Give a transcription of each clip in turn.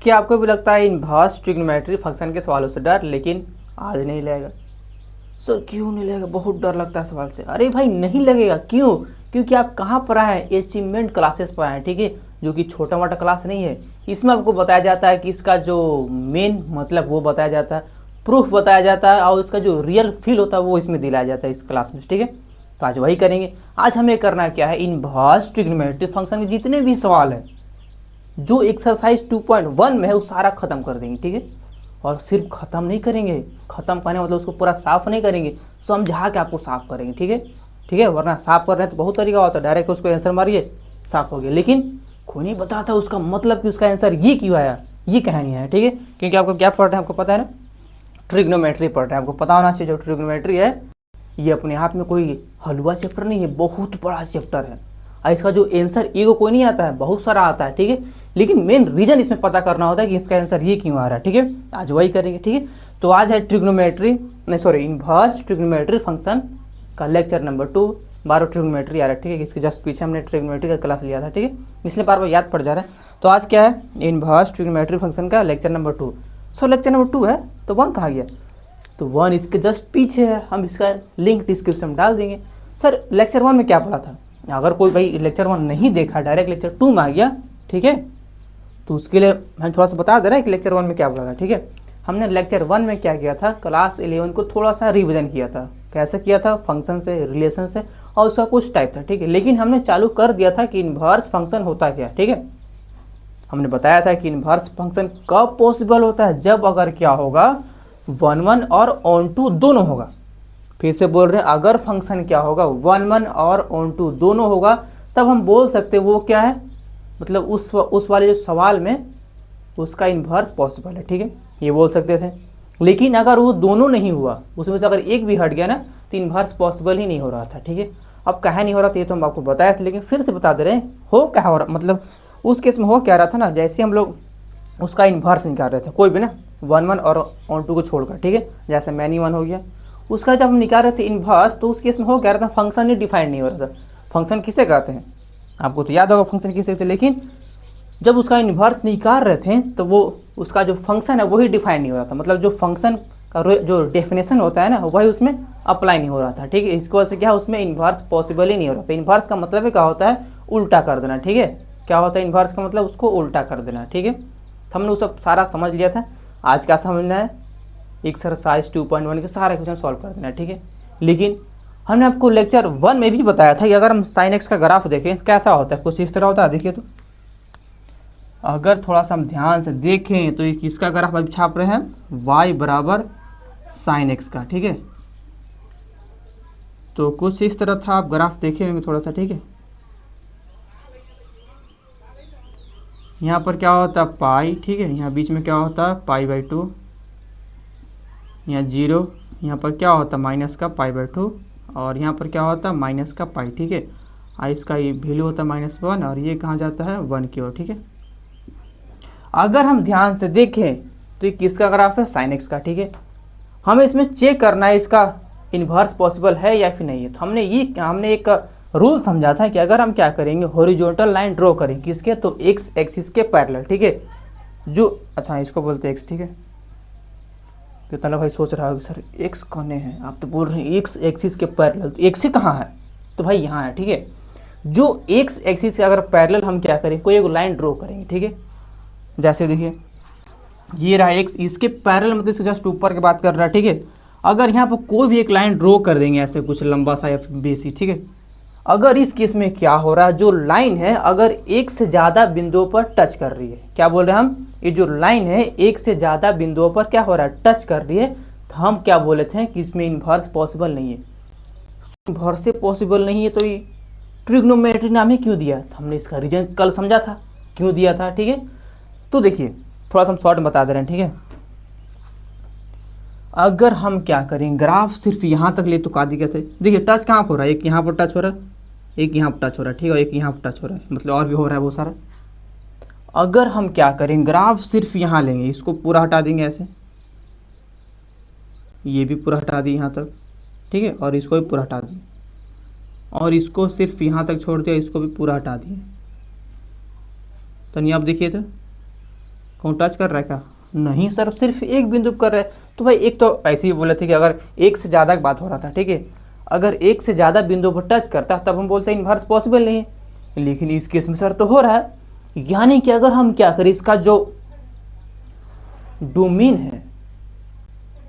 क्या आपको भी लगता है इनवर्स ट्रिग्नोमेट्री फंक्शन के सवालों से डर, लेकिन आज नहीं लगेगा? सर क्यों नहीं लगेगा, बहुत डर लगता है सवाल से। अरे भाई नहीं लगेगा, क्यों? क्योंकि आप कहाँ पर आए हैं, अचीवमेंट क्लासेस पर आए हैं, ठीक है, जो कि छोटा मोटा क्लास नहीं है। इसमें आपको बताया जाता है कि इसका जो मेन मतलब वो बताया जाता है, प्रूफ बताया जाता है, और इसका जो रियल फील होता है वो इसमें दिलाया जाता है इस क्लास में, ठीक है। तो आज वही करेंगे। आज हमें करना क्या है, इनवर्स ट्रिग्नोमेट्री फंक्शन के जितने भी सवाल हैं जो एक्सरसाइज 2.1 में है वो सारा खत्म कर देंगे, ठीक है। और सिर्फ खत्म नहीं करेंगे, खत्म करने मतलब उसको पूरा साफ नहीं करेंगे, समझा के आपको साफ करेंगे, ठीक है। ठीक है, वरना साफ कर रहे हैं तो बहुत तरीका होता है, डायरेक्ट उसको आंसर मारिए साफ हो गया, लेकिन कोई नहीं बताता उसका मतलब कि उसका आंसर ये क्यों आया, ये कहानी है, ठीक है। क्योंकि आपको क्या पढ़ रहे हैं, आपको पता है ना, ट्रिग्नोमेट्री पढ़ रहे हैं, आपको पता होना चाहिए जो ट्रिग्नोमेट्री है ये अपने आप में कोई हलवा चैप्टर नहीं है, बहुत बड़ा चैप्टर है। और इसका जो आंसर एगो कोई नहीं आता है, बहुत सारा आता है, ठीक है। लेकिन मेन रीजन इसमें पता करना होता है कि इसका आंसर ये क्यों आ रहा है, ठीक है। आज वही करेंगे, ठीक है। तो आज है ट्रिग्नोमेट्री, नहीं सॉरी, इनवर्स ट्रिग्नोमेट्री फंक्शन का लेक्चर नंबर 2। बार ट्रिग्नोमेट्री आ रहा है, ठीक है। इसके जस्ट पीछे हमने ट्रिग्नोमेट्री का क्लास लिया था, ठीक है, इसलिए बार बार याद पड़ जा रहा है। तो आज क्या है, इनवर्स ट्रिग्नोमेट्री फंक्शन का लेक्चर नंबर 2। सो लेक्चर नंबर 2 है तो 1 कहाँ गया? तो 1 इसके जस्ट पीछे है, हम इसका लिंक डिस्क्रिप्शन में डाल देंगे। सर लेक्चर 1 में क्या पढ़ा था? अगर कोई भाई लेक्चर 1 नहीं देखा, डायरेक्ट लेक्चर 2 में आ गया, ठीक है, तो उसके लिए हम थोड़ा सा बता दे रहे हैं कि लेक्चर 1 में क्या पढ़ा था, ठीक है। हमने लेक्चर 1 में क्या किया था, क्लास 11 को थोड़ा सा रिविजन किया था। कैसे किया था? फंक्शन से, रिलेशन से, और उसका कुछ टाइप था, ठीक है। लेकिन हमने चालू कर दिया था कि इनवर्स फंक्शन होता क्या, ठीक है। हमने बताया था कि इनवर्स फंक्शन कब पॉसिबल होता है, जब अगर क्या होगा, 1 और ऑन टू दोनों होगा। फिर से बोल रहे हैं, अगर फंक्शन क्या होगा, 1 और ऑन टू दोनों होगा, तब हम बोल सकते हैं वो क्या है, मतलब उस वाले जो सवाल में उसका इन्वर्स पॉसिबल है, ठीक है, ये बोल सकते थे। लेकिन अगर वो दोनों नहीं हुआ, उसमें से अगर एक भी हट गया ना, तो इन्वर्स पॉसिबल ही नहीं हो रहा था, ठीक है। अब कहा नहीं हो रहा था ये तो हम आपको बताया था, लेकिन फिर से बता दे रहे हैं हो क्या हो रहा, मतलब उस केस में हो क्या रहा था ना, जैसे हम लोग उसका इन्वर्स निकाल रहे थे, कोई भी ना 1 और ऑन टू को छोड़कर, ठीक है, जैसे मैनी 1 हो गया, उसका जब हम निकाल रहे थे इन्वर्स, तो उस केस में हो क्या रहा था, फंक्शन ही डिफाइन नहीं हो रहा था। फंक्शन किसे कहते हैं, आपको तो याद होगा फंक्शन किसे कहते हैं, लेकिन जब उसका इन्वर्स निकाल रहे थे तो वो उसका जो फंक्शन है वही डिफाइन नहीं हो रहा था, मतलब जो फंक्शन का जो डेफिनेशन होता है ना वही उसमें अप्लाई नहीं हो रहा था, ठीक है। इसकी वजह से क्या, उसमें इन्वर्स पॉसिबल ही नहीं हो रहा था। इन्वर्स का मतलब क्या होता है, उल्टा कर देना, ठीक है। क्या होता है इन्वर्स का मतलब, उसको उल्टा कर देना, ठीक है। तो हमने वो सब सारा समझ लिया था। आज क्या समझना है, एक्सरसाइज 2.1 के सारे क्वेश्चन सॉल्व कर देना, ठीक है। लेकिन हमने आपको लेक्चर 1 में भी बताया था कि अगर हम साइन एक्स का ग्राफ देखें कैसा होता है, कुछ इस तरह होता है, देखिए। तो अगर थोड़ा सा हम ध्यान से देखें तो ये किसका ग्राफ अभी छाप रहे हैं, y बराबर साइन एक्स का, ठीक है। तो कुछ इस तरह था, आप ग्राफ देखे होंगे थोड़ा सा, ठीक है। यहाँ पर क्या होता है पाई, ठीक है, यहाँ बीच में क्या होता है पाई/2, यहाँ 0, यहाँ पर क्या होता है माइनस का पाई/2, और यहाँ पर क्या होता है माइनस का पाई, ठीक है। और इसका ये वैल्यू होता है -1, और ये कहाँ जाता है 1 की ओर, ठीक है। अगर हम ध्यान से देखें तो ये किसका ग्राफ है, साइन एक्स का, ठीक है। हमें इसमें चेक करना है इसका इन्वर्स पॉसिबल है या फिर नहीं है। तो हमने एक रूल समझा था कि अगर हम क्या करेंगे, हॉरिजॉन्टल लाइन ड्रॉ करें किसके, तो एक्स एक्सिस के पैरेलल, ठीक है, जो अच्छा इसको बोलते हैं एक्स, ठीक है। तो तला भाई सोच रहा होगा सर एक्स कौन है, आप तो बोल रहे हैं एक्स एक्सिस के पैरेलल, तो एक्स कहाँ है, तो भाई यहाँ है, ठीक है। जो एक्स एक्सिस के अगर पैरेलल हम क्या करें, कोई एक लाइन ड्रॉ करेंगे, ठीक है। जैसे देखिए ये रहा एक्स, इसके पैरेलल मतलब इसके जस्ट ऊपर की बात कर रहा है, ठीक है। अगर यहाँ पर कोई भी एक लाइन ड्रॉ कर देंगे ऐसे कुछ लंबा सा या बेसी, ठीक है। अगर इस केस में क्या हो रहा है, जो लाइन है अगर एक से ज़्यादा बिंदुओं पर टच कर रही है, क्या बोल रहे हैं हम, ये जो लाइन है एक से ज़्यादा बिंदुओं पर क्या हो रहा है, टच कर रही है, तो हम क्या बोले थे कि इसमें इन्वर्स पॉसिबल नहीं है। इन्वर्स से पॉसिबल नहीं है तो ये ट्रिग्नोमेट्री नाम ही क्यों दिया, तो हमने इसका रीजन कल समझा था क्यों दिया था, ठीक है। तो देखिए थोड़ा सा हम शॉर्ट में बता दे रहे हैं, ठीक है। अगर हम क्या करें, ग्राफ सिर्फ यहाँ तक ले तो का दिक्कत है, देखिए टच कहाँ पर हो रहा है, एक यहाँ पर टच हो रहा है, एक यहाँ पर टच हो रहा है, ठीक है, एक यहाँ पर टच हो रहा है, मतलब और भी हो रहा है बहुत सारा। अगर हम क्या करें, ग्राफ सिर्फ यहाँ लेंगे, इसको पूरा हटा देंगे ऐसे, ये भी पूरा हटा दिए यहाँ तक, ठीक है, और इसको भी पूरा हटा दिए, और इसको सिर्फ यहाँ तक छोड़ दिया, इसको भी पूरा हटा दिए। तो नहीं आप देखिए तो कौन टच कर रहा है क्या? नहीं सर, सिर्फ एक बिंदु पे कर रहा है। तो भाई एक तो ऐसे ही बोले थे कि अगर एक से ज़्यादा की बात हो रहा था, ठीक है, अगर एक से ज़्यादा बिंदु पर टच करता तब हम बोलते हैं इन्वर्स पॉसिबल नहीं है, लेकिन इस केस में सर तो हो रहा है। यानी कि अगर हम क्या करें, इसका जो डोमेन है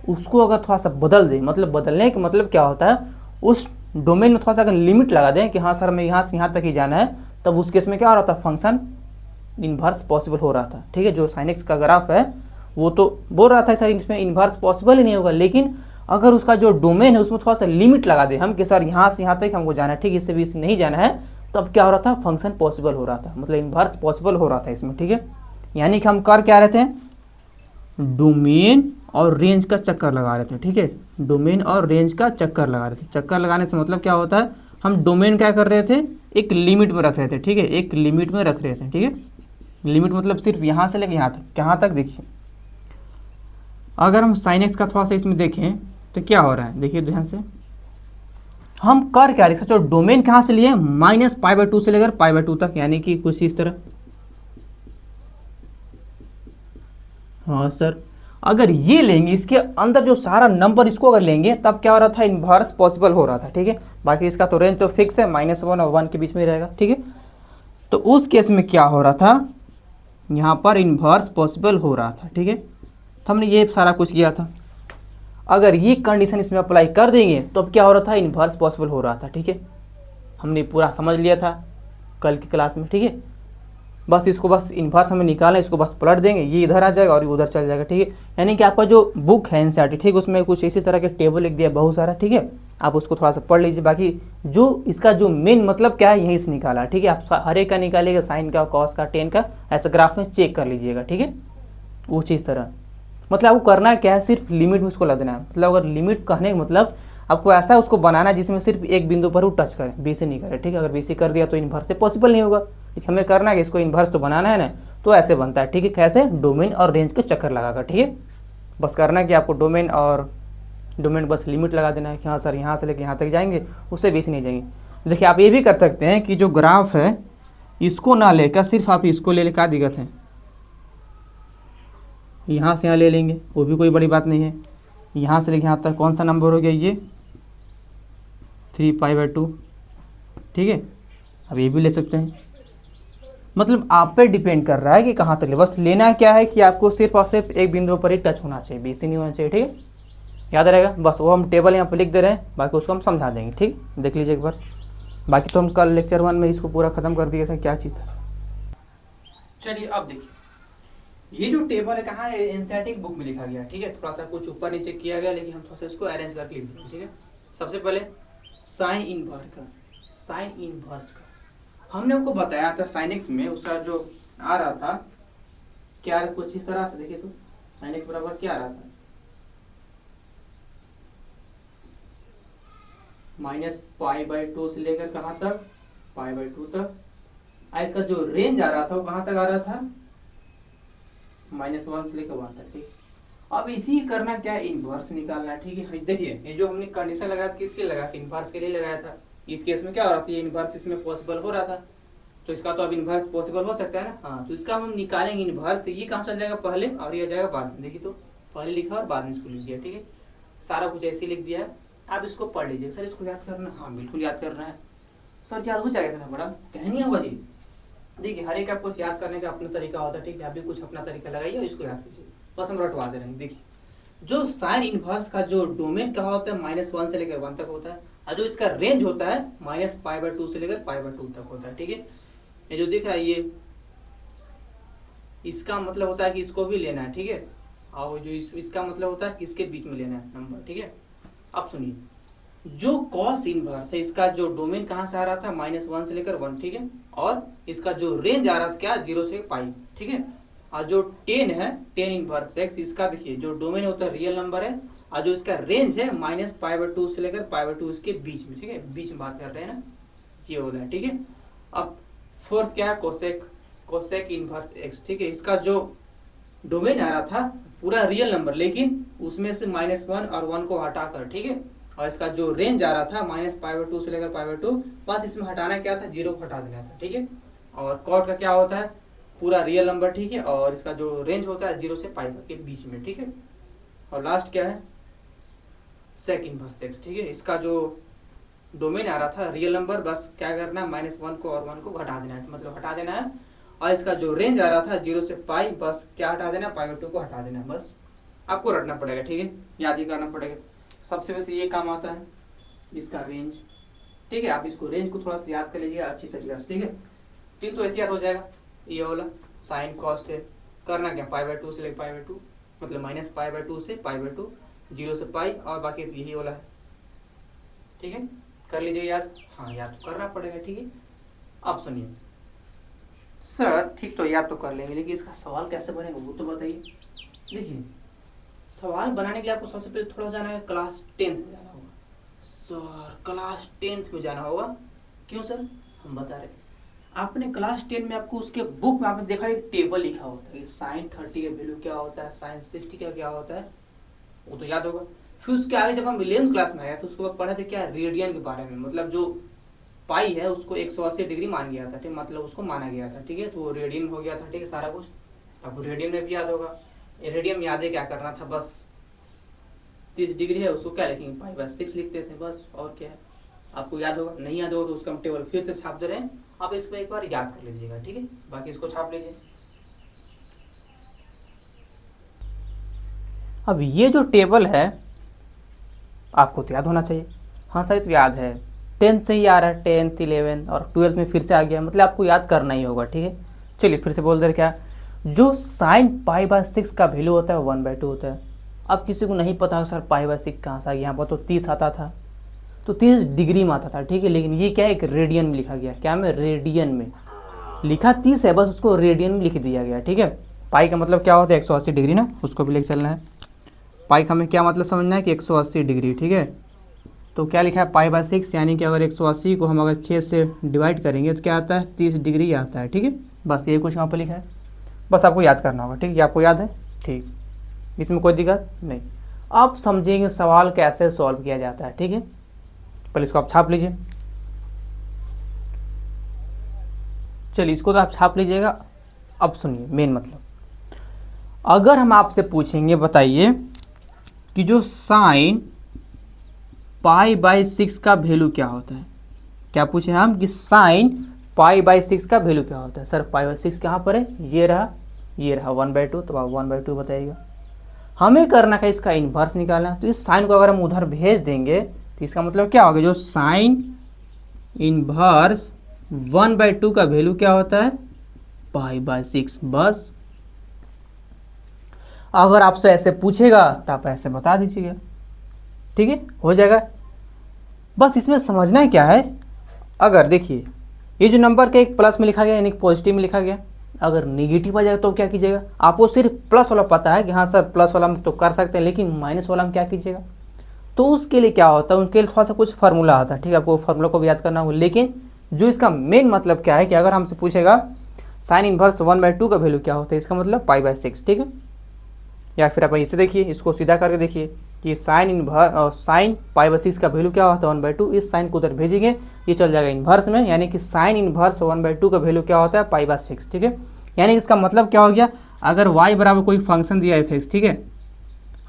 उसको अगर थोड़ा सा बदल दें, मतलब बदलने का मतलब क्या होता है, उस डोमेन में थोड़ा सा अगर लिमिट लगा दें कि हाँ सर हमें यहाँ से यहाँ तक ही जाना है, तब उस केस में क्या हो रहा था, फंक्शन इन्वर्स पॉसिबल हो रहा था। ठीक है, जो sin x का ग्राफ है वो तो बोल रहा था सर इसमें इन्वर्स पॉसिबल ही नहीं होगा, लेकिन अगर उसका जो डोमेन है उसमें थोड़ा सा लिमिट लगा दे हम कि सर यहाँ से यहाँ तक हमको जाना है, ठीक है, इससे भी इससे नहीं जाना है, तब क्या हो रहा था, फंक्शन पॉसिबल हो रहा था, मतलब इन्वर्स पॉसिबल हो रहा था इसमें। ठीक है, यानी कि हम कर क्या रहे थे, डोमेन और रेंज का चक्कर लगा रहे थे। ठीक है, डोमेन और रेंज का चक्कर लगा रहे थे। चक्कर लगाने से मतलब क्या होता है, हम डोमेन क्या कर रहे थे, एक लिमिट में रख रहे थे। ठीक है, एक लिमिट में रख रहे थे। ठीक है, लिमिट मतलब सिर्फ यहाँ से लेके यहाँ तक, कहाँ तक देखिए, अगर हम sin x का थोड़ा सा इसमें देखें तो क्या हो रहा है, देखिए ध्यान से, हम कर क्या रहे हैं, जो डोमेन कहाँ से लिए, -π/2 से लेकर π/2 तक, यानी कि कुछ इस तरह। हाँ सर, अगर ये लेंगे, इसके अंदर जो सारा नंबर इसको अगर लेंगे, तब क्या हो रहा था, इन्वर्स पॉसिबल हो रहा था। ठीक है, बाकी इसका तो रेंज तो फिक्स है, -1 और 1 के बीच में रहेगा। ठीक है, तो उस केस में क्या हो रहा था, यहाँ पर इन्वर्स पॉसिबल हो रहा था। ठीक है, तो हमने ये सारा कुछ किया था। अगर ये कंडीशन इसमें अप्लाई कर देंगे तो अब क्या हो रहा था, इन्वर्स पॉसिबल हो रहा था। ठीक है, हमने पूरा समझ लिया था कल की क्लास में। ठीक है, बस इसको बस इन्वर्स हमें निकालना है, इसको बस पलट देंगे, ये इधर आ जाएगा और ये उधर चल जाएगा। ठीक है, यानी कि आपका जो बुक है एनसीईआरटी, ठीक, उसमें कुछ इसी तरह के टेबल लिख दिया बहुत सारा। ठीक है, आप उसको थोड़ा सा पढ़ लीजिए। बाकी जो इसका जो मेन मतलब क्या है, यहीं से निकाला। ठीक है, आप हर एक का निकालिएगा, साइन का, कॉस का, टेन का, ऐसा ग्राफ में चेक कर लीजिएगा। ठीक है, वो चीज़ तरह मतलब आपको करना क्या है, सिर्फ लिमिट में उसको लग देना है। मतलब अगर लिमिट कहने का मतलब आपको ऐसा उसको बनाना है जिसमें सिर्फ एक बिंदु पर वो टच करे, बी से नहीं करे। ठीक है, अगर बी से कर दिया तो इन्वर्स से पॉसिबल नहीं होगा। लेकिन हमें करना है कि इसको इन्वर्स तो बनाना है ना, तो ऐसे बनता है। ठीक है, कैसे, डोमेन और रेंज के चक्कर लगाकर। ठीक है, बस करना है कि आपको डोमेन बस लिमिट लगा देना है कि हाँ सर यहाँ से लेकर यहाँ तक जाएंगे, उससे बेसी नहीं जाएंगे। देखिए, आप ये भी कर सकते हैं कि जो ग्राफ है इसको ना लेकर सिर्फ आप इसको ले क्या दिक्कत है, यहाँ से यहाँ ले लेंगे, वो भी कोई बड़ी बात नहीं है। यहाँ से लेके यहाँ तक कौन सा नंबर हो गया, ये 3π/2। ठीक है, अब ये भी ले सकते हैं। मतलब आप पे डिपेंड कर रहा है कि कहाँ तक ले, बस लेना क्या है कि आपको सिर्फ और सिर्फ एक बिंदु पर ही टच होना चाहिए, बीसी नहीं होना चाहिए। ठीक है, याद रहेगा, बस वो हम टेबल यहाँ पर लिख दे रहे हैं, बाकी उसको हम समझा देंगे। ठीक, देख लीजिए एक बार। बाकी तो हम कल लेक्चर 1 में इसको पूरा ख़त्म कर दिया था, क्या चीज़ था। चलिए अब देखिए, ये जो टेबल है कहाँ है, एनसीईआरटी बुक में लिखा गया। ठीक है, थोड़ा सा कुछ ऊपर नीचे किया गया, लेकिन हम थोड़ा सा इसको अरेंज करके लिख देंगे। ठीक है, सबसे पहले साइन इनवर्स का हमने आपको बताया था, साइन एक्स में उसका जो आ रहा था क्या, कुछ इस तरह से देखिए, तो साइन एक्स बराबर क्या आ रहा था, -π/2 से लेकर कहाँ तक, π/2 तक। इसका जो रेंज आ रहा था वो कहाँ तक आ रहा था, -1 से लेकर 1 तक। ठीक, अब इसी करना क्या है, इन्वर्स निकालना है। ठीक है, देखिए ये जो हमने कंडीशन लगाया था किसके लगा था, इन्वर्स के लिए लगाया था। इस केस में क्या हो रहा था, ये इन्वर्स इसमें पॉसिबल हो रहा था, तो इसका तो अब इन्वर्स पॉसिबल हो सकता है ना। हाँ, तो इसका हम निकालेंगे इन्वर्स, तो ये कहाँ चल जाएगा पहले और ये जाएगा बाद में। देखिए, तो पहले लिखा और बाद में इसको लिख दिया। ठीक है, सारा कुछ ऐसे लिख दिया है, आप इसको पढ़ लीजिए। सर इसको याद करना, हाँ बिल्कुल याद करना है सर, याद हो जाएगा ना, बड़ा कहीं नहीं होगा जी। देखिए, हर एक आपको याद करने का अपना तरीका होता है। ठीक है, आप भी कुछ अपना तरीका लगाइए और इसको याद कीजिए, बस हम रटवा दे रहे हैं। देखिए, जो साइन इनवर्स का जो डोमेन कहाँ होता है, -1 से लेकर 1 तक होता है, और जो इसका रेंज होता है -π/2 से लेकर π/2 तक होता है। ठीक है, ये जो दिख रहा है ये इसका मतलब होता है कि इसको भी लेना है। ठीक है, और जो इसका मतलब होता है कि इसके बीच में लेना है नंबर। ठीक है, अब सुनिए, जो कॉस इनवर्स है इसका जो डोमेन कहाँ से आ रहा था, -1 से लेकर 1। ठीक है, और इसका जो रेंज आ रहा था क्या, 0 से π। ठीक है, और जो 10 है, 10 इनवर्स x, इसका देखिए जो डोमेन होता है रियल नंबर है, और जो इसका रेंज है -π/2 से लेकर π/2 इसके बीच में। ठीक है, बीच में बात कर रहे हैं ना, ये हो रहा है। ठीक है, अब फोर्थ क्या है, कोसेक इनवर्स x। ठीक है, इसका जो डोमेन आ रहा था पूरा रियल नंबर, लेकिन उसमें से -1 और 1 को हटाकर। ठीक है, और इसका जो रेंज आ रहा था -π/2 से लेकर π/2, बस इसमें हटाना क्या था, 0 को हटा देना था। ठीक है, और कॉट का क्या होता है, पूरा रियल नंबर, ठीक है, और इसका जो रेंज होता है 0 से पाई के बीच में, ठीक है। और लास्ट क्या है, सेक इनवर्स एक्स, ठीक है। इसका जो डोमेन आ रहा था रियल नंबर, बस क्या करना है, -1 को और 1 को घटा देना है, मतलब हटा देना है। और इसका जो रेंज आ रहा था 0 से पाई, बस क्या हटा देना है, पाई/2 को हटा देना है, बस आपको रटना पड़ेगा, ठीक है, याद ही करना पड़ेगा। सबसे वैसे ये काम आता है इसका रेंज, ठीक है। आप इसको रेंज को थोड़ा सा याद कर लीजिएगा अच्छी तरीके से, ठीक है। फिर तो ऐसे याद हो जाएगा, ये वाला साइन कॉस्ट है, करना क्या, पाई/2 से लेकर पाई/2, मतलब -पाई/2 से पाई/2, 0 से पाई, और बाकी यही वाला है, ठीक है। कर लीजिए याद, हाँ याद तो करना पड़ेगा, ठीक है। अब सुनिए सर, ठीक तो याद तो कर लेंगे, लेकिन इसका सवाल कैसे बनेगा वो तो बताइए। देखिए, सवाल बनाने के लिए आपको सबसे पहले थोड़ा जाना है क्लास 10th में जाना होगा। सर क्लास 10th में जाना होगा, क्यों सर, हम बता रहे हैं। आपने क्लास 10 में आपको उसके बुक में आपने देखा एक टेबल लिखा होता है, साइन 30 का वैल्यू क्या होता है, साइन 60 का क्या होता है, वो तो याद होगा। फिर उसके आगे जब हम 11th क्लास में आए तो उसको पढ़ा थे क्या, रेडियन के बारे में, मतलब जो पाई है उसको 180 डिग्री मान गया था, ठीक, मतलब उसको माना गया था, ठीक है, तो रेडियन हो गया था, ठीक है, सारा कुछ। अब रेडियन में भी याद होगा, रेडियन में याद है क्या करना था, बस 30 डिग्री है उसको क्या लिखेंगे, पाई/6 लिखते थे, बस, और क्या है, आपको याद होगा। नहीं याद होगा तो उसका हम टेबल फिर से छाप दे रहे हैं, आप इसको एक बार याद कर लीजिएगा, ठीक है, बाकी इसको छाप लीजिए। अब ये जो टेबल है आपको तो याद होना चाहिए, हाँ सर तो याद है, 10th से ही आ रहा है, 10th 11th और 12th में फिर से आ गया, मतलब आपको याद करना ही होगा, ठीक है। चलिए फिर से बोल दे, क्या जो साइन पाई/6 का वैल्यू होता है 1/2 होता है। अब किसी को नहीं पता सर पाई/6 कहाँ से आ गया, यहाँ पर तो 30 आता था, तो 30 डिग्री में आता था, ठीक है, लेकिन ये क्या है, एक रेडियन में लिखा गया, क्या में, रेडियन में लिखा 30 है, बस उसको रेडियन में लिख दिया गया, ठीक है। पाई का मतलब क्या होता है, 180 डिग्री ना, उसको भी लेकर चलना है। पाई का हमें क्या मतलब समझना है कि 180 डिग्री, ठीक है। तो क्या लिखा है, पाई/6, यानी कि अगर 180 को हम अगर 6 से डिवाइड करेंगे तो क्या आता है, 30 डिग्री आता है, ठीक है। बस ये कुछ यहाँ पर लिखा है, बस आपको याद करना होगा, ठीक है, आपको याद है, ठीक, इसमें कोई दिक्कत नहीं। अब समझेंगे सवाल कैसे सॉल्व किया जाता है, ठीक है। पहले इसको आप छाप लीजिए, चलिए इसको तो आप छाप लीजिएगा। अब सुनिए मेन मतलब, अगर हम आपसे पूछेंगे बताइए कि जो साइन पाई/6 का वैल्यू क्या होता है, क्या पूछे हम कि साइन पाई/6 का वैल्यू क्या होता है। सर पाई/6 कहाँ पर है, ये रहा, ये रहा 1/2, तो आप 1/2 बताइएगा। हमें करना है इसका इन्वर्स निकालना, तो इस साइन को अगर हम उधर भेज देंगे तो इसका मतलब क्या होगा, जो साइन इन्वर्स 1/2 का वैल्यू क्या होता है, पाई/6, बस। अगर आपसे ऐसे पूछेगा तो आप ऐसे बता दीजिएगा, ठीक है, हो जाएगा। बस इसमें समझना है क्या है, अगर देखिए ये जो नंबर का एक प्लस में लिखा गया यानी पॉजिटिव में लिखा गया, अगर निगेटिव आ जाएगा तो क्या कीजिएगा, आपको सिर्फ प्लस वाला पता है कि हाँ सर प्लस वाला हम तो कर सकते हैं, लेकिन माइनस वाला हम क्या कीजिएगा, तो उसके लिए क्या होता है, उनके लिए थोड़ा सा कुछ फार्मूला आता है, ठीक है, आपको फार्मूला को भी याद करना होगा। लेकिन जो इसका मेन मतलब क्या है कि अगर हमसे पूछेगा साइन इन्वर्स 1/2 का वैल्यू क्या होता है, इसका मतलब पाई/6, ठीक है। या फिर आप इसे देखिए, इसको सीधा करके देखिए कि साइन पाई/6 का वैल्यू क्या होता है 1/2, इस साइन को उधर भेजेंगे ये चल जाएगा इन्वर्स में, यानी कि साइन इन्वर्स 1/2 का वैल्यू क्या होता है, पाई/6, ठीक है। यानी कि इसका मतलब क्या हो गया, अगर y बराबर कोई फंक्शन दिया f(x), ठीक है,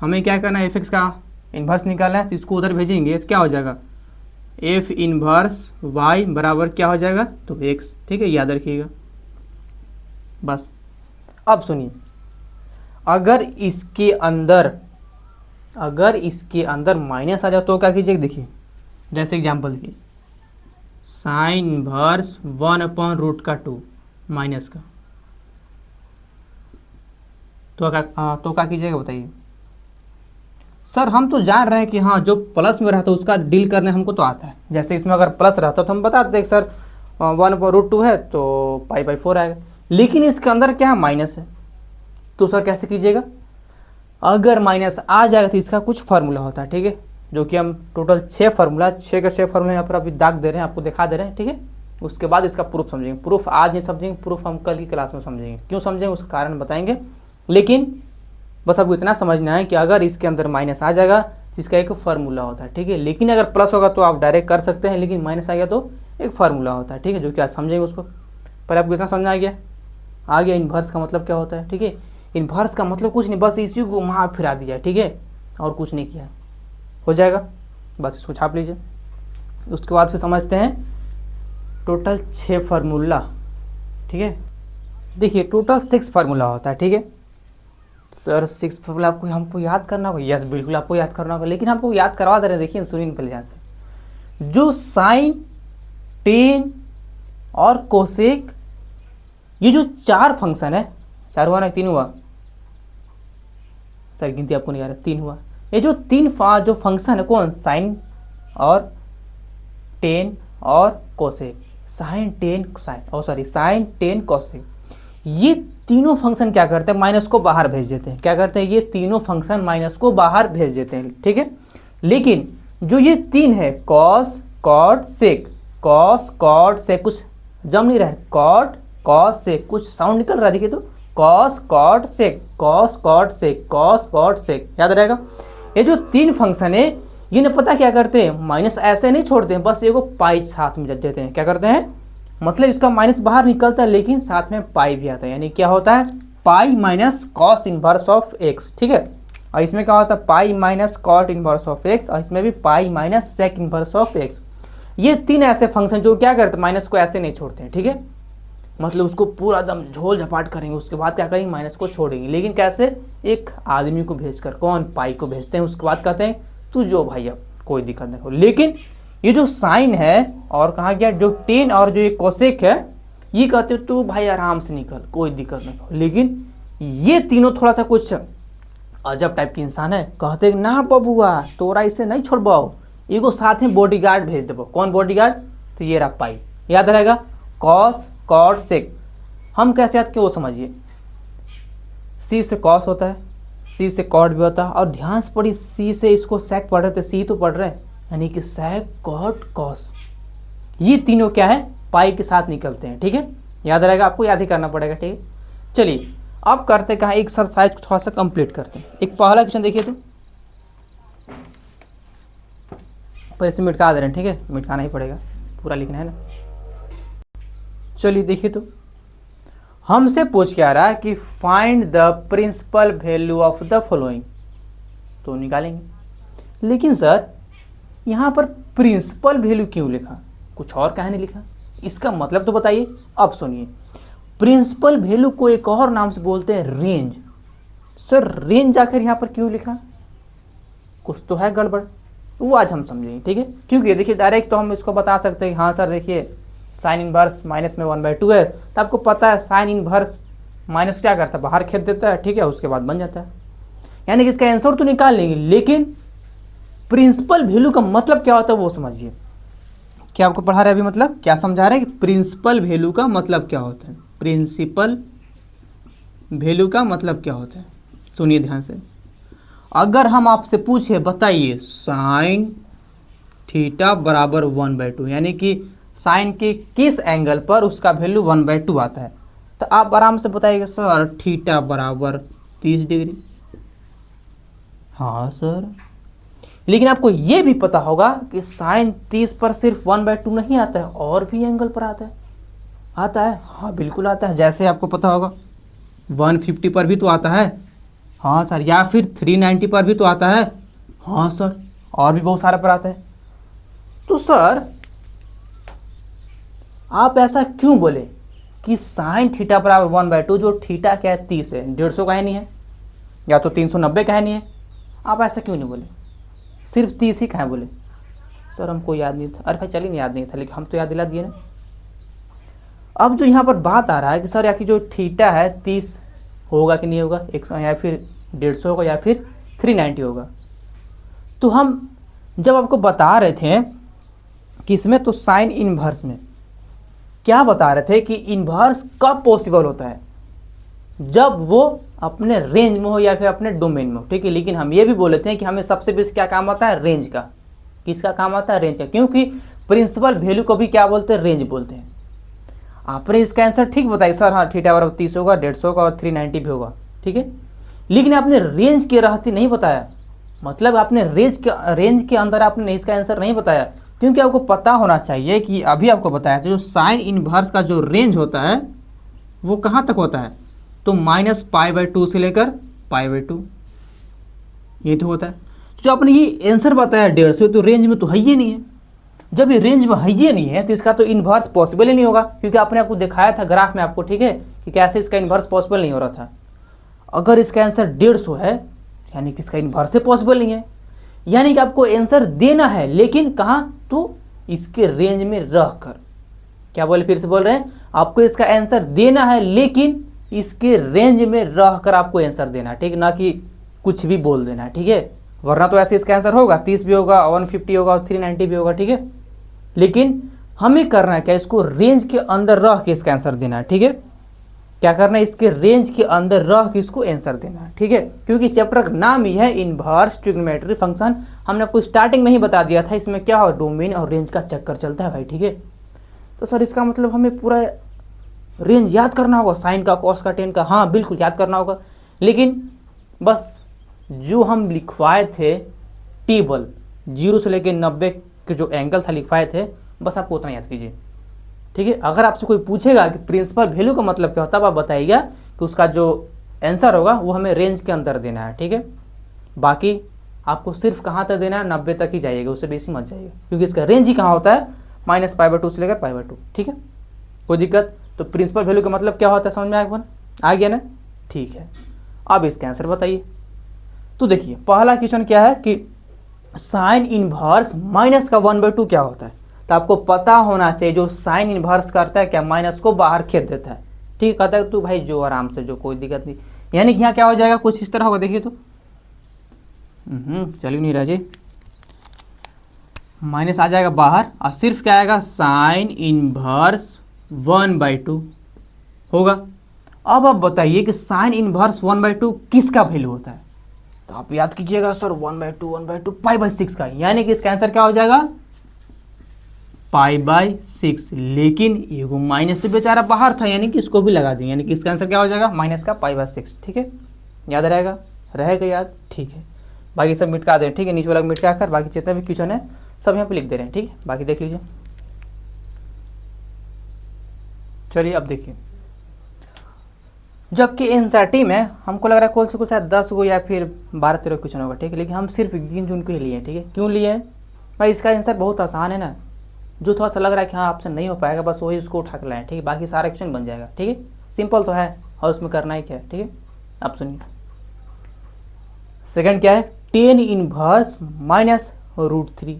हमें क्या करना है, f(x) का इन्वर्स निकालना है, तो इसको उधर भेजेंगे तो क्या हो जाएगा, f इन्वर्स y बराबर क्या हो जाएगा, तो x, ठीक है, याद रखिएगा, बस। अब सुनिए, अगर इसके अंदर माइनस आ जाए तो क्या कीजिए, देखिए जैसे एग्जांपल देखिए, साइन इन्वर्स 1/√2 माइनस का, तो क्या कीजिएगा बताइए। सर हम तो जान रहे हैं कि हाँ जो प्लस में रहता है उसका डील करने हमको तो आता है, जैसे इसमें अगर प्लस रहता तो हम बता देते सर 1/√2 है तो पाई/4 आएगा, लेकिन इसके अंदर क्या माइनस है, तो सर कैसे कीजिएगा, अगर माइनस आ जाएगा तो इसका कुछ फार्मूला होता है, ठीक है, जो कि हम टोटल 6 फार्मूला 6 के 6 फार्मूला यहाँ पर अभी दाग दे रहे हैं, आपको दिखा दे रहे हैं, ठीक है। उसके बाद इसका प्रूफ समझेंगे, प्रूफ आज नहीं समझेंगे, प्रूफ हम कल की क्लास में समझेंगे, क्यों समझेंगे उसका कारण बताएंगे। लेकिन बस आपको इतना समझना है कि अगर इसके अंदर माइनस आ जाएगा तो इसका एक फार्मूला होता है, ठीक है, लेकिन अगर प्लस होगा तो आप डायरेक्ट कर सकते हैं, लेकिन माइनस आ गया तो एक फार्मूला होता है, ठीक है, जो कि आज समझेंगे उसको। पहले आपको इतना समझ आ गया, आ गया इन्वर्स का मतलब क्या होता है, ठीक है। इन्वर्स का मतलब कुछ नहीं, बस इसी को घुमा फिरा दिया, ठीक है, और कुछ नहीं किया, हो जाएगा, बस इसको छाप लीजिए। उसके बाद फिर समझते हैं टोटल 6 फार्मूला, ठीक है। देखिए टोटल 6 फार्मूला होता है, ठीक है। सर 6 फार्मूला आपको हमको याद करना होगा, यस बिल्कुल आपको याद करना होगा, लेकिन हमको याद करवा दे रहे हैं। देखिए सुनिए पहले ध्यान से, जो साइन, टेन और कोसेक, ये जो 4 फंक्शन है, 4 हुआ ना, 3 हुआ सर, गिनती आपको नहीं आ रहा, 3 हुआ। ये जो 3 जो फंक्शन है, कौन, साइन और टेन और कोसेक, साइन टेन साइन, और सॉरी साइन टेन कोसेक, ये तीनों फंक्शन क्या करते हैं, माइनस को बाहर भेज देते हैं। क्या करते हैं, ये तीनों फंक्शन माइनस को बाहर भेज देते हैं, ठीक है। लेकिन जो ये 3 है, cos cot sec, cos cot sec, कुछ जम नहीं रहा है, कॉट कॉस सेक, कुछ साउंड निकल रहा है, देखिए तो, cos cot sec, cos cot sec, cos cot sec, याद रहेगा। ये जो 3 फंक्शन है, ये ना पता क्या करते हैं, माइनस ऐसे नहीं छोड़ते हैं, बस ये को पाई साथ में देते हैं। क्या करते हैं, मतलब इसका माइनस बाहर निकलता है, लेकिन साथ में पाई भी आता है, यानी क्या होता है, pi minus cos inverse of X, ठीक है। और इसमें क्या होता है, pi minus cot inverse of X, और इसमें भी pi minus sec inverse of X. ये 3 ऐसे फंक्शन जो क्या करते हैं, माइनस को ऐसे नहीं छोड़ते हैं, ठीक है। मतलब उसको पूरा एकदम झोल झपाट करेंगे, उसके बाद क्या करेंगे, माइनस को छोड़ेंगे, लेकिन कैसे, एक आदमी को भेजकर, कौन, पाई को भेजते हैं। उसके बाद कहते हैं तू जो भाई, अब कोई दिक्कत नहीं हो। लेकिन ये जो साइन है और कहाँ गया, जो टेन और जो ये कोसेक है, ये कहते हो तू भाई आराम से निकल, कोई दिक्कत नहीं हो। लेकिन ये तीनों थोड़ा सा कुछ अजब टाइप के इंसान है, कहते ना बबुआ तोरा इसे नहीं छोड़बाओ, एगो साथ में बॉडीगार्ड भेज देबो। कौन बॉडीगार्ड, तो ये रहा पाई, याद रहेगा, कॉस कॉट सेक। हम कैसे याद किए वो समझिए, सी से कॉस होता है, सी से कॉट भी होता है, और ध्यान से पढ़ी, सी से इसको सेक पढ़ रहे थे, सी तो पढ़ रहे हैं, यानी कि सेक कॉट कॉस, ये तीनों क्या है, पाई के साथ निकलते हैं, ठीक है। याद रहेगा, आपको याद ही करना पड़ेगा, ठीक है। चलिए अब करते कहाँ, एक्सरसाइज को थोड़ा सा कंप्लीट करते हैं। एक पहला क्वेश्चन देखिए तो, पहले से मिटका दे रहे हैं, ठीक है, मिटकाना ही पड़ेगा, पूरा लिखना है ना। चलिए देखिए तो, हमसे पूछ क्या रहा है कि find the principal value of the following, तो निकालेंगे। लेकिन सर यहाँ पर प्रिंसिपल वैल्यू क्यों लिखा, कुछ और कहीं नहीं लिखा, इसका मतलब तो बताइए। अब सुनिए, प्रिंसिपल वैल्यू को एक और नाम से बोलते हैं रेंज। सर रेंज आकर यहाँ पर क्यों लिखा, कुछ तो है गड़बड़, वो आज हम समझेंगे, ठीक है। क्योंकि देखिए डायरेक्ट तो हम इसको बता सकते हैं, हाँ सर देखिए साइन इनवर्स माइनस में 1/2 है, तो आपको पता है साइन इनवर्स माइनस क्या करता है, बाहर खेद देता है, ठीक है, उसके बाद बन जाता है, यानी कि इसका आंसर तो निकाल लेंगे। लेकिन प्रिंसिपल वैल्यू का मतलब क्या होता है वो समझिए। क्या आपको पढ़ा रहे अभी, मतलब क्या समझा रहे हैं कि प्रिंसिपल वैल्यू का मतलब क्या होता है, प्रिंसिपल वैल्यू का मतलब क्या होता है, सुनिए ध्यान से। अगर हम आपसे पूछे बताइए साइन थीटा बराबर 1/2, यानी कि साइन के किस एंगल पर उसका वैल्यू 1/2 आता है, तो आप आराम से बताइएगा सर थीटा बराबर 30 डिग्री। हाँ सर, लेकिन आपको ये भी पता होगा कि साइन 30 पर सिर्फ 1/2 नहीं आता है, और भी एंगल पर आता है। आता है, हाँ बिल्कुल आता है, जैसे आपको पता होगा 150 पर भी तो आता है, हाँ सर, या फिर 390 पर भी तो आता है, हाँ सर, और भी बहुत सारे पर आता है। तो सर आप ऐसा क्यों बोले कि साइन थीटा बराबर 1/2, जो थीटा क्या है 30 है, 150 का है नहीं है, या तो 390 का है नहीं है, आप ऐसा क्यों नहीं बोले, सिर्फ 30 ही का है बोले। सर हमको याद नहीं था, अरे भाई चलिए याद नहीं था, लेकिन हम तो याद दिला दिए ना। अब जो यहाँ पर बात आ रहा है कि सर या कि जो थीटा है 30 होगा कि नहीं होगा, या फिर 150 होगा, या फिर 390 होगा, तो हम जब आपको बता रहे थे कि इसमें तो साइन इनवर्स में क्या बता रहे थे कि इन्वर्स कब पॉसिबल होता है, जब वो अपने रेंज में हो या फिर अपने डोमेन में हो, ठीक है। लेकिन हम ये भी बोले थे कि हमें सबसे बेस्ट क्या काम आता है, रेंज का। किसका काम आता है, रेंज का, क्योंकि प्रिंसिपल वैल्यू को भी क्या बोलते हैं, रेंज बोलते हैं। आपने इसका आंसर ठीक बताइए सर, हाँ थीटा बराबर 30 होगा, 150 होगा और 390 भी होगा, ठीक है। लेकिन आपने रेंज के रहते नहीं बताया, मतलब आपने रेंज के अंदर आपने इसका आंसर नहीं बताया, क्योंकि आपको पता होना चाहिए कि अभी आपको बताया था जो साइन इनवर्स का जो रेंज होता है वो कहाँ तक होता है, तो -π/2 से लेकर π/2 ये तो होता है। तो जो आपने ये आंसर बताया 150, तो रेंज में तो है ही नहीं है। जब ये रेंज में है ही नहीं है तो इसका तो इन्वर्स पॉसिबल ही नहीं होगा, क्योंकि आपने आपको दिखाया था ग्राफ में आपको, ठीक है, कि कैसे इसका इन्वर्स पॉसिबल नहीं हो रहा था। अगर इसका आंसर 150 है यानी कि इसका इन्वर्स पॉसिबल नहीं है, यानी कि आपको आंसर देना है, लेकिन कहाँ, तो इसके रेंज में रह कर। क्या बोले, फिर से बोल रहे हैं, आपको इसका आंसर देना है लेकिन इसके रेंज में रह कर आपको आंसर देना है, ठीक, ना कि कुछ भी बोल देना है, ठीक है। वरना तो ऐसे इसका आंसर होगा 30 भी होगा, 150 होगा, 390 भी होगा, ठीक है। लेकिन हमें करना है क्या, इसको रेंज के अंदर रह के इसका आंसर देना है, ठीक है। क्या करना है, इसके रेंज के अंदर रह के इसको आंसर देना है, ठीक है। क्योंकि चैप्टर का नाम ही है इनवर्स ट्रिग्नोमेट्री फंक्शन। हमने आपको स्टार्टिंग में ही बता दिया था इसमें क्या हो, डोमेन और रेंज का चक्कर चलता है भाई, ठीक है। तो सर इसका मतलब हमें पूरा रेंज याद करना होगा, साइन का, कॉस का, टेन का, हाँ बिल्कुल याद करना होगा। लेकिन बस जो हम लिखवाए थे टेबल 0 से लेकर 90 के जो एंगल था लिखवाए थे, बस आपको उतना याद कीजिए, ठीक है। अगर आपसे कोई पूछेगा कि प्रिंसिपल वैल्यू का मतलब क्या होता है, आप बताइएगा कि उसका जो आंसर होगा वो हमें रेंज के अंदर देना है, ठीक है। बाकी आपको सिर्फ कहाँ तक देना है, 90 तक ही जाइएगा, उससे बेसी मत जाइएगा, क्योंकि इसका रेंज ही कहाँ होता है, -π/2 से लेकर π/2, ठीक है। कोई दिक्कत, तो प्रिंसिपल वैल्यू का मतलब क्या होता है समझ में आ गया ना, ठीक है। अब इसका आंसर बताइए। तो देखिए पहला क्वेश्चन क्या है कि साइन इनवर्स माइनस का 1/2 क्या होता है। तो आपको पता होना चाहिए जो साइन इनवर्स करता है क्या, माइनस को बाहर खींच देता है, ठीक, कहता है तू भाई जो आराम से जो, कोई दिक्कत नहीं। यानी कि यहाँ क्या हो जाएगा, कुछ इस तरह होगा, देखिए तो चलिए नहीं रहा जी, माइनस आ जाएगा बाहर और सिर्फ क्या आएगा, साइन इनवर्स 1/2 होगा। अब आप बताइए कि साइन इनवर्स 1/2 किसका वैल्यू होता है। तो आप याद कीजिएगा सर 1/2 π/6 का, यानी कि इसका आंसर क्या हो जाएगा, π/6। लेकिन ये माइनस तो बेचारा बाहर था, यानी कि इसको भी लगा देंगे, यानी कि इसका आंसर क्या हो जाएगा, माइनस का π/6, ठीक है। याद रहेगा याद, ठीक है। बाकी सब मिटका दें, ठीक है, नीचे वाला मिटका कर, बाकी जितना भी क्वेश्चन है सब यहाँ पे लिख दे रहे हैं, ठीक है। बाकी देख लीजिए। चलिए अब देखिए, जबकि एनसीईआरटी में हमको लग रहा है कौन से को शायद 10 गो या फिर 12-13 क्वेश्चन होगा, ठीक है। लेकिन हम सिर्फ गिन चुन के ही लिए हैं, ठीक है। क्यों लिए हैं भाई, इसका आंसर बहुत आसान है ना, जो थोड़ा सा लग रहा है कि हाँ आपसे नहीं हो पाएगा, बस वही उसको उठा कर लाएं, ठीक है। बाकी सारा क्वेश्चन बन जाएगा, ठीक है, सिंपल तो है, और उसमें करना ही क्या है, ठीक है। आप सुनिए, सेकंड क्या है, टेन इनवर्स -√3।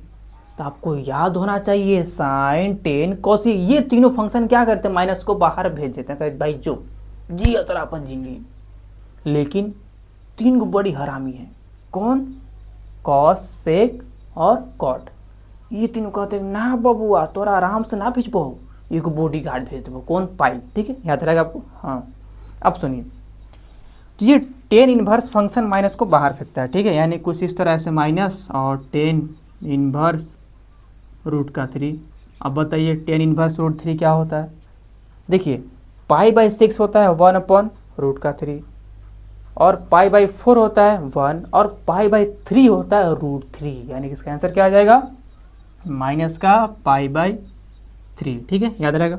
तो आपको याद होना चाहिए साइन, टेन, कॉस, ये तीनों फंक्शन क्या करते हैं, माइनस को बाहर भेज देते हैं, भाई जो जी अतरा अपन जिंदगी। लेकिन 3 गो बड़ी हरामी है, कौन, कॉस, सेक और कॉट। ये तीनों कहते हैं ना बबुआ तोरा आराम से ना भेजबो, एक बॉडी गार्ड भेज देबो, कौन, पाई, ठीक है, याद रहेगा आपको। हाँ अब सुनिए, तो ये टेन इनवर्स फंक्शन माइनस को बाहर फेंकता है, ठीक है, यानी कुछ इस तरह से माइनस और टेन इनवर्स √3। अब बताइए टेन इनवर्स √3 क्या होता है। देखिए π/6 होता है 1/√3, और π/4 होता है 1, और π/3 होता है √3, यानी कि इसका आंसर क्या आ जाएगा, माइनस का π/3, ठीक है, याद रहेगा।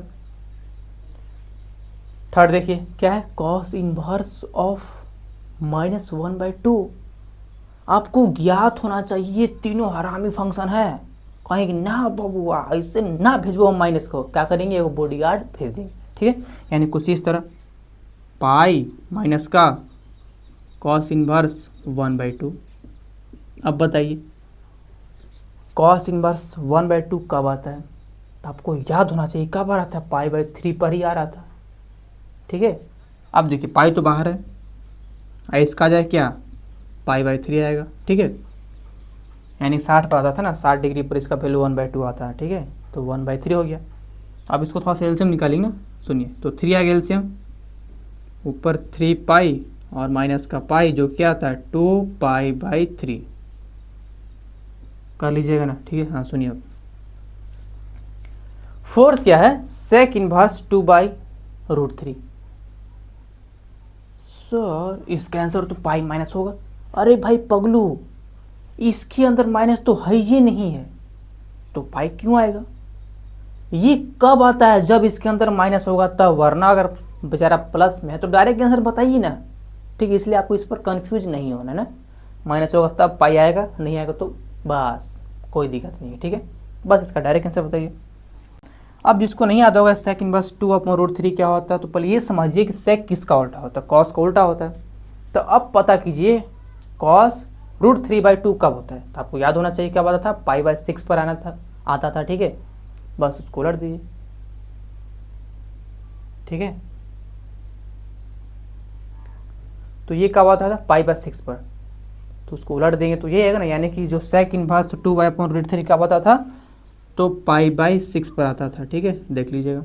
थर्ड देखिए क्या है, कॉस इनवर्स ऑफ -1/2। आपको ज्ञात होना चाहिए तीनों हरामी फंक्शन है, कहेंगे ना बबुआ ऐसे ना भेजबो हम माइनस को, क्या करेंगे, एगो बॉडीगार्ड भेज देंगे, ठीक है। यानी कुछ इस तरह पाई माइनस का कॉस इनवर्स 1/2। अब बताइए कॉस इनवर्स 1/2 कब आता है, तो आपको याद होना चाहिए कब आ रहा था, π/3 पर ही आ रहा था, ठीक है। अब देखिए पाई तो बाहर है, इसका जाए क्या, π/3 आएगा, ठीक है। यानी 60 पर आता था ना, 60 डिग्री पर इसका वैल्यू 1/2 आता है, ठीक है, तो 1/3 हो गया। अब इसको थोड़ा सा एलसीएम निकालेंगे ना, सुनिए, तो 3 आ गया एलसीएम, ऊपर 3π और माइनस का पाई जो क्या आता है 2π/3, कर लीजिएगा ना, ठीक है। हाँ सुनिए, अब फोर्थ क्या है, सेक इनवर्स 2/√3। सर इसका आंसर तो पाई माइनस होगा। अरे भाई पगलू, इसके अंदर माइनस तो है ही नहीं है, तो पाई क्यों आएगा। ये कब आता है, जब इसके अंदर माइनस होगा तब, वरना अगर बेचारा प्लस में है तो डायरेक्ट आंसर बताइए ना, ठीक है। इसलिए आपको इस पर कंफ्यूज नहीं होना ना, माइनस होगा तब पाई आएगा, नहीं आएगा तो बस कोई दिक्कत नहीं है, ठीक है। बस इसका डायरेक्ट आंसर बताइए। अब जिसको नहीं आता होगा सेक इनवर्स 2/√3 क्या होता है, तो पहले ये समझिए कि सेक किसका उल्टा होता है, कॉस का उल्टा होता है। तो अब पता कीजिए कॉस √3/2 कब होता है, तो आपको याद होना चाहिए क्या आता था, पाई/6 पर आता था, ठीक है। बस उसको उलट दीजिए, ठीक है। तो ये कब आता था, पाई/6 पर, तो उसको उलट देंगे तो ये आएगा ना, यानी कि जो सेक इनवर्स 2/√3 कब आता था, तो पाई/6 पर आता था, ठीक है। देख लीजिएगा,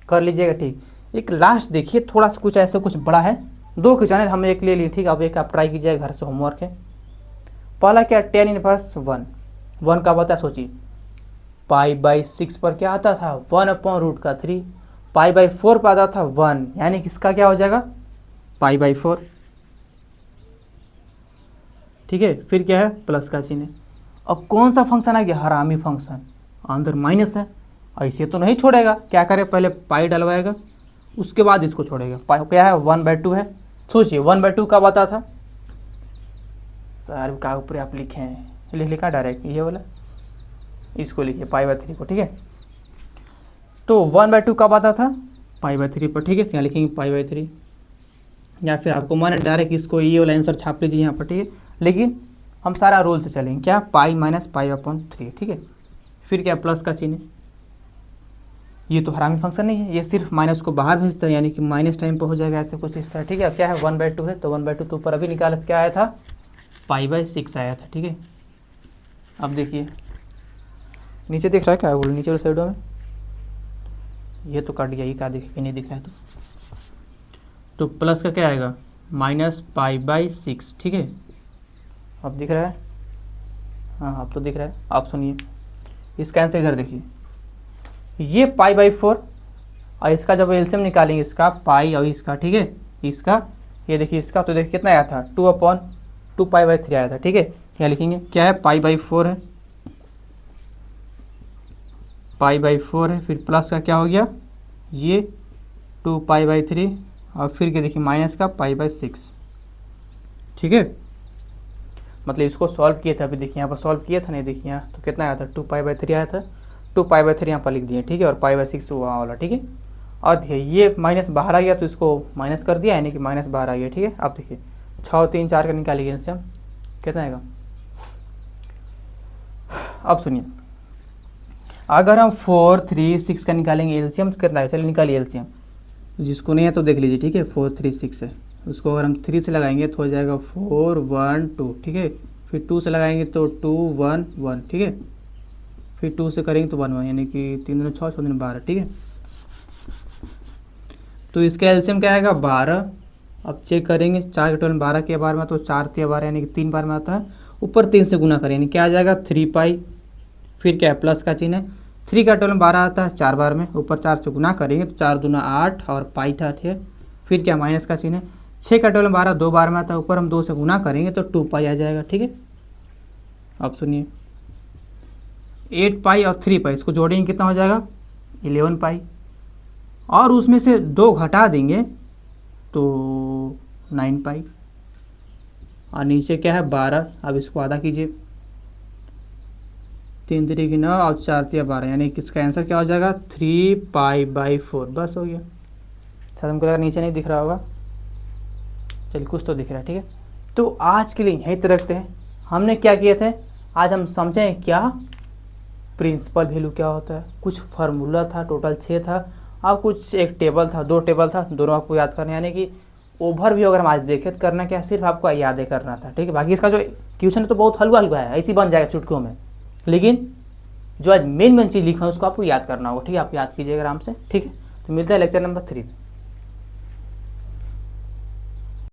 कर लीजिएगा, ठीक। एक लास्ट देखिए, थोड़ा सा कुछ ऐसा कुछ बड़ा है, 2 क्वेश्चन हम एक ले लिए, ठीक है। अब एक आप ट्राई कीजिएगा घर से, होमवर्क है। पहला क्या, tan इनवर्स 1 कब आता है, सोचिए। पाई/6 पर क्या आता था, 1/√3। पाई/4 पर आता था 1, यानी कि इसका क्या हो जाएगा, पाई/4, ठीक है। फिर क्या है, प्लस का चिन्ह है। अब कौन सा फंक्शन आ गया, हरामी फंक्शन, अंदर माइनस है, ऐसे तो नहीं छोड़ेगा, क्या करे, पहले पाई डलवाएगा उसके बाद इसको छोड़ेगा। पाई क्या है, 1/2 है। सोचिए 1/2 कब आता था, सर का ऊपर आप लिखे हैं, लिखा डायरेक्ट ये वाला, इसको लिखिए पाई/3 को, ठीक है। तो 1/2 कब आता था, पाई/3 पर, ठीक है। यहाँ लिखेंगे पाई/3, या फिर आपको माने डायरेक्ट इसको ये वाला आंसर छाप लीजिए यहाँ पर, ठीक है। लेकिन हम सारा रूल से चलेंगे, क्या, पाई-पाई/3, ठीक है। फिर क्या, प्लस का चिन्ह, ये तो हरामी फंक्शन नहीं है, ये सिर्फ माइनस को बाहर भेजता है, यानी कि माइनस टाइम पर हो जाएगा, ऐसे कुछ इस तरह, ठीक है। क्या है, 1/2 है, तो 1/2 तो ऊपर अभी निकाला क्या आया था, पाई/6 आया था, ठीक है। अब देखिए नीचे दिख रहा है क्या, बोल नीचे वाले साइडों में, ये तो कट गया, ये क्या दिख नहीं दिख रहा है, तो प्लस का क्या आएगा, -पाई/6, ठीक है। अब दिख रहा है, हाँ अब तो दिख रहा है। आप सुनिए, इसका आंसर इधर देखिए, ये पाई/4 और इसका जब एलसीएम निकालेंगे, इसका पाई और इसका, ठीक है, इसका, ये देखिए इसका, तो देखिए कितना आया था, 2/2 पाई/3 आया था, ठीक है। क्या लिखेंगे, क्या है, पाई/4 है, पाई/4 है। फिर प्लस का क्या हो गया, ये 2 पाई/3, और फिर क्या देखिए माइनस का पाई/6, ठीक है। मतलब इसको सॉल्व किए थे, अभी देखिए यहाँ पर सॉल्व किए थे, नहीं देखिए यहाँ, तो कितना आया था, 2 पाई/3 आया था, 2 पाई/3 यहाँ पर लिख दिए, ठीक है। और पाई/6 वहाँ वाला, ठीक है। और देखिए ये माइनस बाहर आ गया, तो इसको माइनस कर दिया, यानी कि माइनस बाहर आ गया, ठीक है। अब देखिए 6 3 4 का निकालिए इनसे हम, कितना आएगा। अब सुनिए, अगर हम 4 3 6 का निकालेंगे एलसीएम तो कितना है, चलिए निकालिए एलसीएम, जिसको नहीं है तो देख लीजिए, ठीक है। 4 3 6 है, उसको अगर हम 3 से लगाएंगे तो हो जाएगा 4 1 2, ठीक है। फिर 2 से लगाएंगे तो 2 1 1, ठीक है। फिर 2 से करेंगे तो 1 1, यानी कि 3 दूनी 6 6 दूनी 12, ठीक है। तो इसका एलसीएम क्या आएगा, 12। अब चेक करेंगे, 4 के टोटल 12 के बार में, तो 4 3 12, यानी कि 3 बार में आता है, ऊपर 3 से गुना करें, यानी क्या आ जाएगा, 3 पाई। फिर क्या है, प्लस का चिन्ह है, 3 का टोटल 12 आता है 4 बार में, ऊपर 4 से गुना करेंगे तो 4 दूना 8 और पाई था, ठीक है। फिर क्या, माइनस का चिन्ह है, 6 का टोटल 12 2 बार में आता है, ऊपर हम 2 से गुना करेंगे तो 2 पाई आ जाएगा, ठीक है। अब सुनिए, 8 पाई और 3 पाई इसको जोड़ेंगे कितना हो जाएगा, 11 पाई, और उसमें से 2 घटा देंगे तो 9 पाई, और नीचे क्या है 12। अब इसको आधा कीजिए, 3 3 की 9 और 4 3 12, यानी कि इसका आंसर क्या हो जाएगा, 3 पाई/4, बस हो गया। शायद हमको लगा नीचे नहीं दिख रहा होगा, चलिए कुछ तो दिख रहा है, ठीक है। तो आज के लिए यहीं तक रखते हैं। हमने क्या किए थे, आज हम समझें क्या प्रिंसिपल वैल्यू क्या होता है, कुछ फार्मूला था, टोटल 6 था, और कुछ एक टेबल था, 2 टेबल था, दोनों आपको याद करना, यानी कि ओवरव्यू अगर हम आज देखें तो करना क्या, सिर्फ आपको याद करना था, ठीक है। बाकी इसका जो क्वेश्चन है तो बहुत हल्का हल्का है, ऐसे बन जाएगा चुटकियों में, लेकिन जो आज मेन चीज़ लिखा है उसको आपको याद करना होगा, ठीक है। आप याद कीजिएगा आराम से, ठीक है। तो मिलता है लेक्चर नंबर 3 में।